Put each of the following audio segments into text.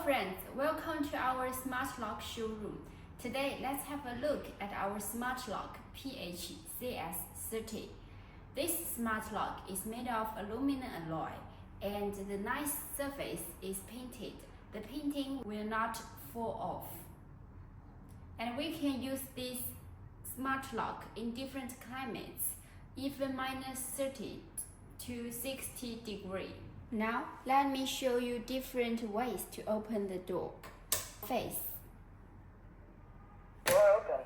friends, welcome to our smart lock showroom. Today, let's have a look at our smart lock PH-CS30. This smart lock is made of aluminum alloy and the nice surface is painted. The painting will not fall off. And we can use this smart lock in different climates, even minus 30 to 60 degrees. Now, let me show you different ways to open the door. Face, Door open.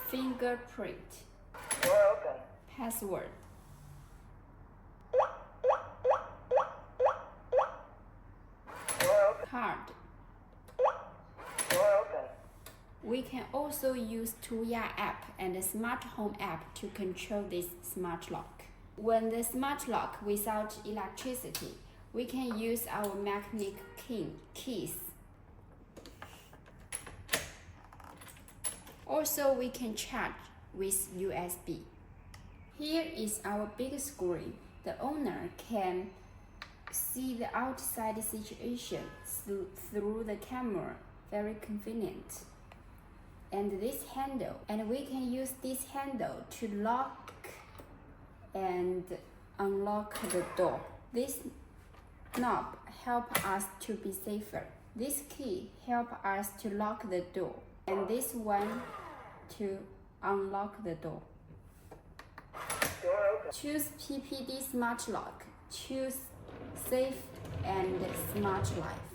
fingerprint, Door open. password, Door open. card. Door open. We can also use Tuya app and the smart home app to control this smart lock. When the smart lock without electricity, we can use our magnetic keys. Also, we can charge with USB. Here is our big screen. The owner can see the outside situation through the camera. Very convenient. And this handle, and we can use this handle to lock and unlock the door. This knob helps us to be safer. This key helps us to lock the door, and this one to unlock the door. Door open. Choose PPD smart lock. Choose safe and smart life.